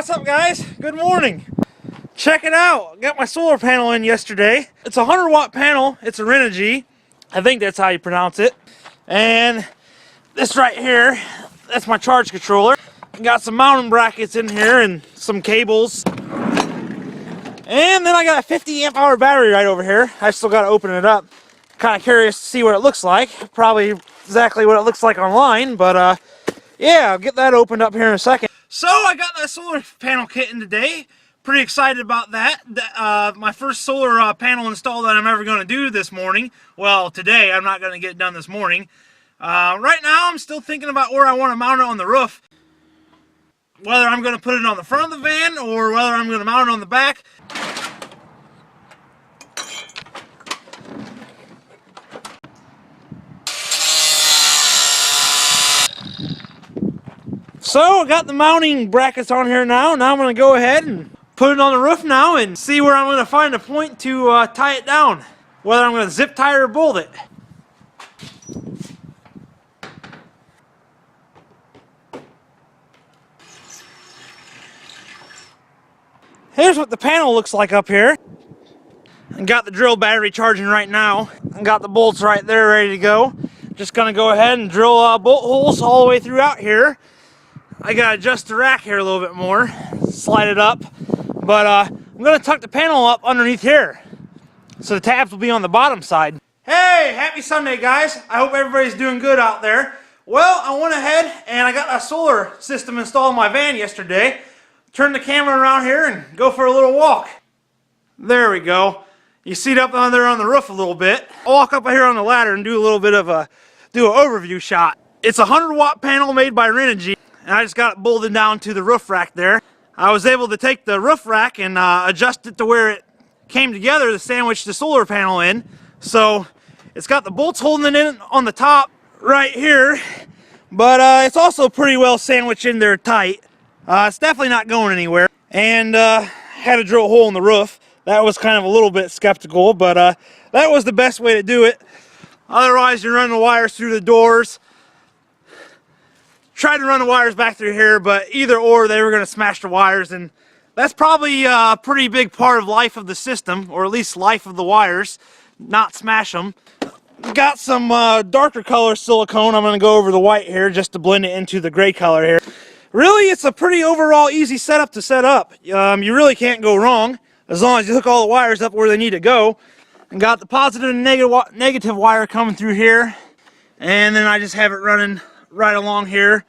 what's up guys? Good morning. Check it out. Got my solar panel in yesterday. It's a 100-watt panel. It's a Renogy. I think that's how you pronounce it. And this right here, that's my charge controller. Got some mounting brackets in here and some cables. And then I got a 50 amp hour battery right over here. I still got to open it up. Kind of curious to see what it looks like. Probably exactly what it looks like online, but yeah, I'll get that opened up here in a second. So I got that solar panel kit in today. Pretty excited about that. My first solar panel install that I'm ever going to do this morning. Well, today. I'm not going to get it done this morning. Right now I'm still thinking about where I want to mount it on the roof. Whether I'm going to put it on the front of the van or whether I'm going to mount it on the back. So I got the mounting brackets on here now. Now I'm going to go ahead and put it on the roof now and see where I'm going to find a point to tie it down. Whether I'm going to zip tie or bolt it. Here's what the panel looks like up here. I got the drill battery charging right now. I got the bolts right there ready to go. Just going to go ahead and drill bolt holes all the way throughout here. I got to adjust the rack here a little bit more, slide it up, but I'm going to tuck the panel up underneath here, so the tabs will be on the bottom side. Hey, happy Sunday guys. I hope everybody's doing good out there. Well, I went ahead and I got a solar system installed in my van yesterday. Turn the camera around here and go for a little walk. There we go. You see it up on there on the roof a little bit. I'll walk up here on the ladder and do a little bit of an overview shot. It's a 100-watt panel made by Renogy. And I just got it bolted down to the roof rack there. I was able to take the roof rack and adjust it to where it came together to sandwich the solar panel in. So it's got the bolts holding it in on the top right here, but it's also pretty well sandwiched in there tight. It's definitely not going anywhere. And had to drill a hole in the roof. That was kind of a little bit skeptical, but that was the best way to do it. Otherwise, you're running the wires through the doors. Tried to run the wires back through here, but either or they were going to smash the wires, and that's probably a pretty big part of life of the system, or at least life of the wires, not smash them. Got some darker color silicone. I'm going to go over the white here just to blend it into the gray color here. Really, it's a pretty overall easy setup to set up. You really can't go wrong as long as you hook all the wires up where they need to go. And got the positive and negative wire coming through here, and then I just have it running right along here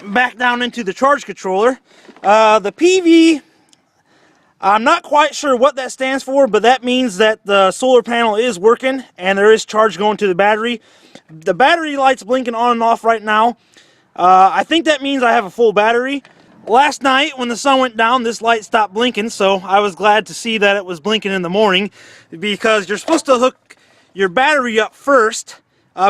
back down into the charge controller. The PV, I'm not quite sure what that stands for, but that means that the solar panel is working and there is charge going to the battery. The battery light's blinking on and off right now. I think that means I have a full battery. Last night when the sun went down, this light stopped blinking, so I was glad to see that it was blinking in the morning, because you're supposed to hook your battery up first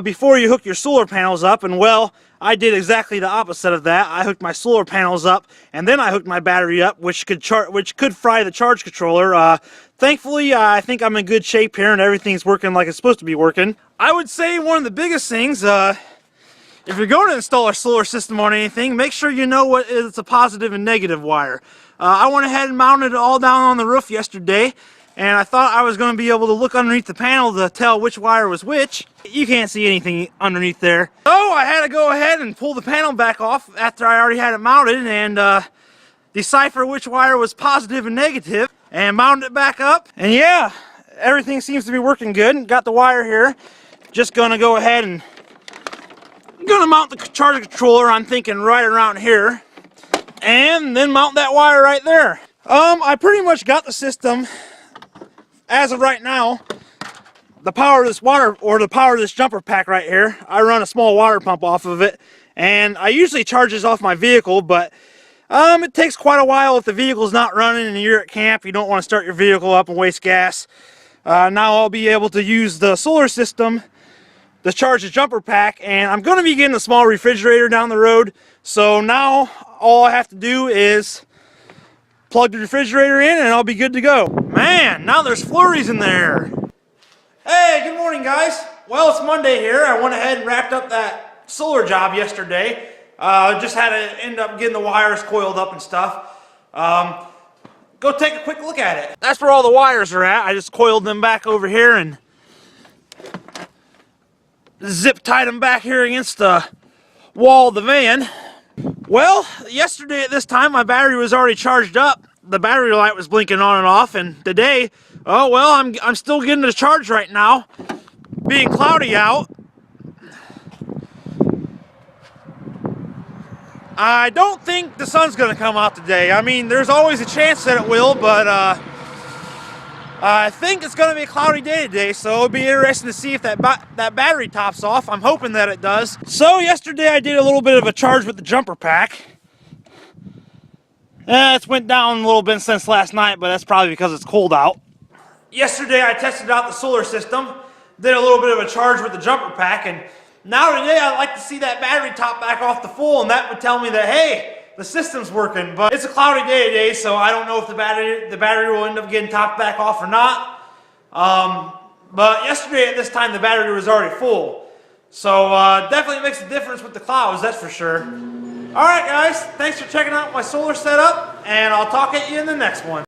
before you hook your solar panels up, and well, I did exactly the opposite of that. I hooked my solar panels up, and then I hooked my battery up, which could fry the charge controller. Thankfully, I think I'm in good shape here, and everything's working like it's supposed to be working. I would say one of the biggest things, if you're going to install a solar system on anything, make sure you know what is a positive and negative wire. I went ahead and mounted it all down on the roof yesterday, and I thought I was going to be able to look underneath the panel to tell which wire was which. You can't see anything underneath there. So I had to go ahead and pull the panel back off after I already had it mounted and decipher which wire was positive and negative and mount it back up. And yeah, everything seems to be working good. Got the wire here. Just going to go ahead and I'm going to mount the charger controller, I'm thinking right around here, and then mount that wire right there. I pretty much got the system. As of right now, the power of this the power of this jumper pack right here, I run a small water pump off of it, and I usually charge this off my vehicle, but it takes quite a while if the vehicle's not running and you're at camp. You don't want to start your vehicle up and waste gas. Now I'll be able to use the solar system to charge the jumper pack, and I'm going to be getting a small refrigerator down the road, so now all I have to do is plug the refrigerator in and I'll be good to go. Man, now there's flurries in there. Hey, good morning guys. Well, it's Monday here. I went ahead and wrapped up that solar job yesterday. Just had to end up getting the wires coiled up and stuff. Go take a quick look at it. That's where all the wires are at. I just coiled them back over here and zip tied them back here against the wall of the van. Well, yesterday at this time my battery was already charged up. The battery light was blinking on and off, and today, oh well, I'm still getting the charge right now. Being cloudy out, I don't think the sun's going to come out today. I mean, there's always a chance that it will, but I think it's going to be a cloudy day today, so it'll be interesting to see if that battery tops off. I'm hoping that it does. So yesterday I did a little bit of a charge with the jumper pack. It's went down a little bit since last night, but that's probably because it's cold out. Yesterday I tested out the solar system, did a little bit of a charge with the jumper pack, and now today I'd like to see that battery top back off the full, and that would tell me that, hey, the system's working. But it's a cloudy day today, so I don't know if the battery will end up getting topped back off or not. But yesterday at this time the battery was already full. So definitely makes a difference with the clouds, that's for sure. Alright guys, thanks for checking out my solar setup, and I'll talk at you in the next one.